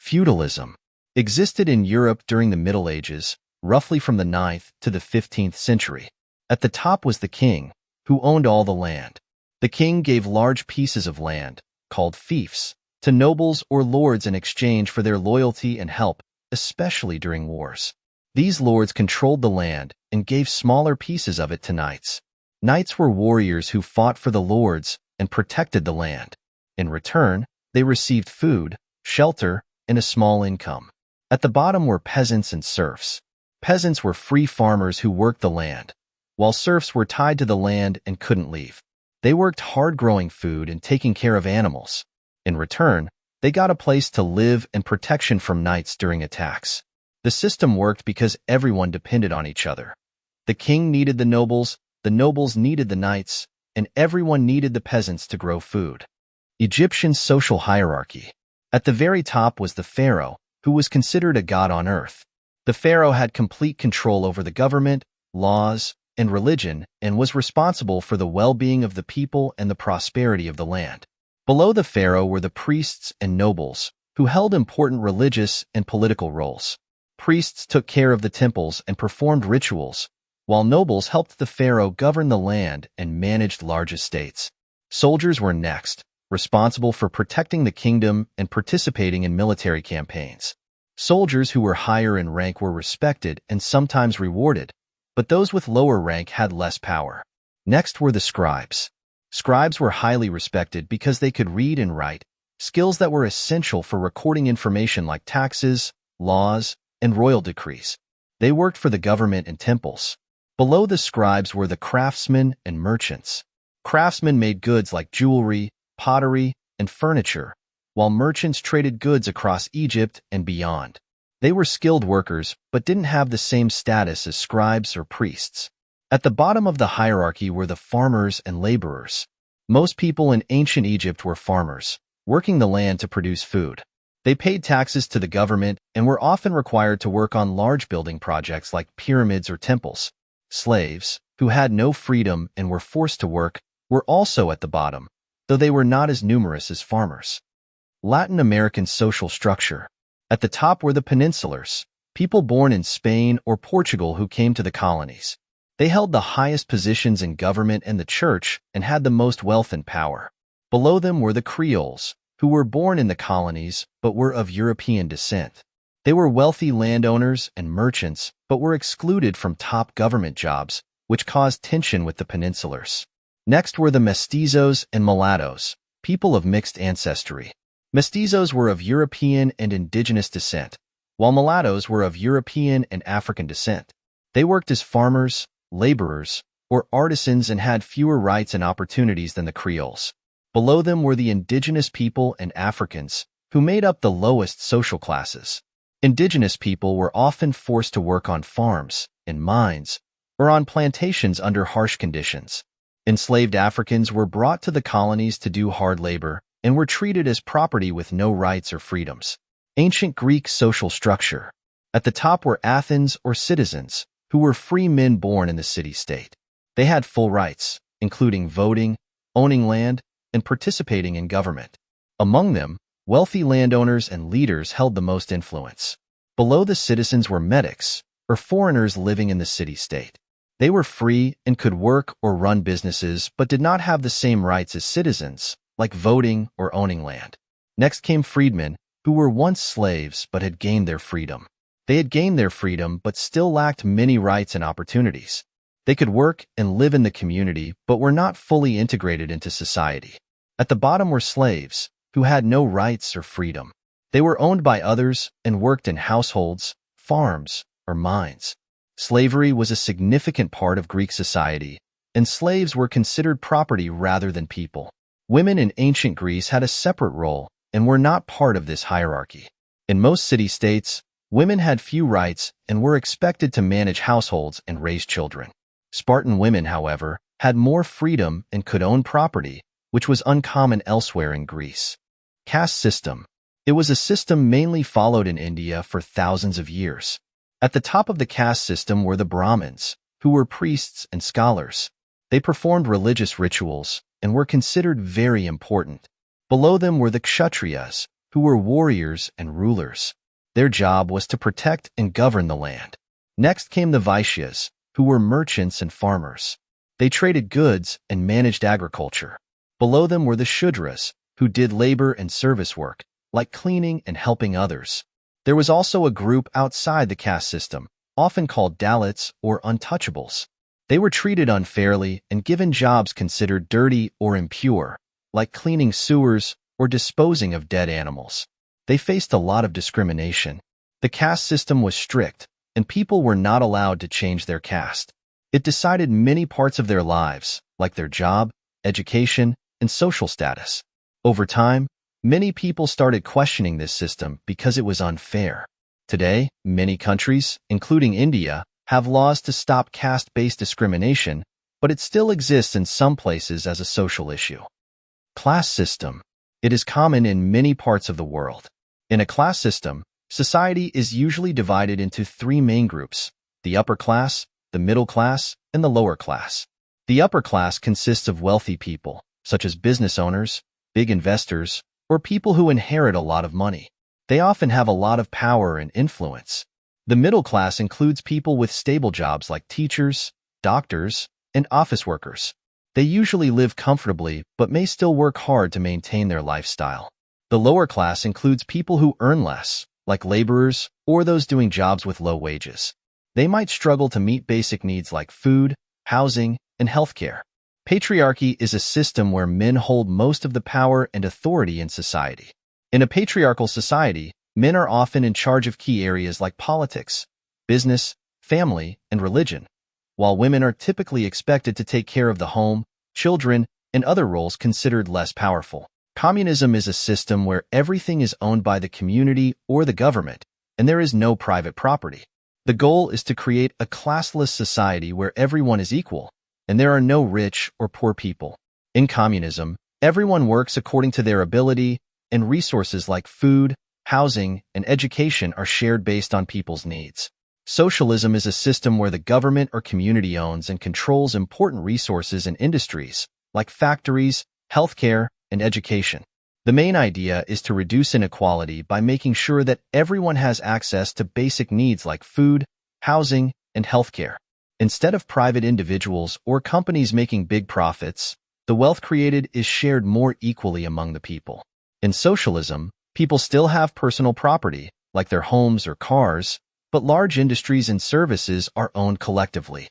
Feudalism existed in Europe during the Middle Ages, roughly from the 9th to the 15th century. At the top was the king, who owned all the land. The king gave large pieces of land, called fiefs, to nobles or lords in exchange for their loyalty and help, especially during wars. These lords controlled the land and gave smaller pieces of it to knights. Knights were warriors who fought for the lords and protected the land. In return, they received food, shelter, and a small income. At the bottom were peasants and serfs. Peasants were free farmers who worked the land, while serfs were tied to the land and couldn't leave. They worked hard growing food and taking care of animals. In return, they got a place to live and protection from knights during attacks. The system worked because everyone depended on each other. The king needed the nobles needed the knights, and everyone needed the peasants to grow food. Egyptian social hierarchy. At the very top was the pharaoh, who was considered a god on earth. The pharaoh had complete control over the government, laws, and religion, and was responsible for the well-being of the people and the prosperity of the land. Below the pharaoh were the priests and nobles, who held important religious and political roles. Priests took care of the temples and performed rituals, while nobles helped the pharaoh govern the land and managed large estates. Soldiers were next, responsible for protecting the kingdom and participating in military campaigns. Soldiers who were higher in rank were respected and sometimes rewarded, but those with lower rank had less power. Next were the scribes. Scribes were highly respected because they could read and write, skills that were essential for recording information like taxes, laws, and royal decrees. They worked for the government and temples. Below the scribes were the craftsmen and merchants. Craftsmen made goods like jewelry, pottery, and furniture, while merchants traded goods across Egypt and beyond. They were skilled workers, but didn't have the same status as scribes or priests. At the bottom of the hierarchy were the farmers and laborers. Most people in ancient Egypt were farmers, working the land to produce food. They paid taxes to the government and were often required to work on large building projects like pyramids or temples. Slaves, who had no freedom and were forced to work, were also at the bottom, though they were not as numerous as farmers. Latin American social structure. At the top were the peninsulars, people born in Spain or Portugal who came to the colonies. They held the highest positions in government and the church and had the most wealth and power. Below them were the Creoles, who were born in the colonies but were of European descent. They were wealthy landowners and merchants but were excluded from top government jobs, which caused tension with the peninsulars. Next were the mestizos and mulattoes, people of mixed ancestry. Mestizos were of European and indigenous descent, while mulattoes were of European and African descent. They worked as farmers, laborers, or artisans and had fewer rights and opportunities than the Creoles. Below them were the indigenous people and Africans, who made up the lowest social classes. Indigenous people were often forced to work on farms, in mines, or on plantations under harsh conditions. Enslaved Africans were brought to the colonies to do hard labor and were treated as property with no rights or freedoms. Ancient Greek social structure. At the top were Athens or citizens, who were free men born in the city-state. They had full rights, including voting, owning land, and participating in government. Among them, wealthy landowners and leaders held the most influence. Below the citizens were metics, or foreigners living in the city-state. They were free and could work or run businesses but did not have the same rights as citizens, like voting or owning land. Next came freedmen, who were once slaves but had gained their freedom. They had gained their freedom but still lacked many rights and opportunities. They could work and live in the community but were not fully integrated into society. At the bottom were slaves, who had no rights or freedom. They were owned by others and worked in households, farms, or mines. Slavery was a significant part of Greek society, and slaves were considered property rather than people. Women in ancient Greece had a separate role and were not part of this hierarchy. In most city-states, women had few rights and were expected to manage households and raise children. Spartan women, however, had more freedom and could own property, which was uncommon elsewhere in Greece. Caste system. It was a system mainly followed in India for thousands of years. At the top of the caste system were the Brahmins, who were priests and scholars. They performed religious rituals and were considered very important. Below them were the Kshatriyas, who were warriors and rulers. Their job was to protect and govern the land. Next came the Vaishyas, who were merchants and farmers. They traded goods and managed agriculture. Below them were the Shudras, who did labor and service work, like cleaning and helping others. There was also a group outside the caste system, often called Dalits or untouchables. They were treated unfairly and given jobs considered dirty or impure, like cleaning sewers or disposing of dead animals. They faced a lot of discrimination. The caste system was strict, and people were not allowed to change their caste. It decided many parts of their lives, like their job, education, and social status. Over time, many people started questioning this system because it was unfair. Today, many countries, including India, have laws to stop caste-based discrimination, but it still exists in some places as a social issue. Class system. It is common in many parts of the world. In a class system, society is usually divided into three main groups: the upper class, the middle class, and the lower class. The upper class consists of wealthy people, such as business owners, big investors, or people who inherit a lot of money. They often have a lot of power and influence. The middle class includes people with stable jobs like teachers, doctors, and office workers. They usually live comfortably but may still work hard to maintain their lifestyle. The lower class includes people who earn less, like laborers or those doing jobs with low wages. They might struggle to meet basic needs like food, housing, and healthcare. Patriarchy is a system where men hold most of the power and authority in society. In a patriarchal society, men are often in charge of key areas like politics, business, family, and religion, while women are typically expected to take care of the home, children, and other roles considered less powerful. Communism is a system where everything is owned by the community or the government, and there is no private property. The goal is to create a classless society where everyone is equal, and there are no rich or poor people. In communism, everyone works according to their ability, and resources like food, housing, and education are shared based on people's needs. Socialism is a system where the government or community owns and controls important resources and industries, like factories, healthcare, and education. The main idea is to reduce inequality by making sure that everyone has access to basic needs like food, housing, and healthcare. Instead of private individuals or companies making big profits, the wealth created is shared more equally among the people. In socialism, people still have personal property, like their homes or cars, but large industries and services are owned collectively.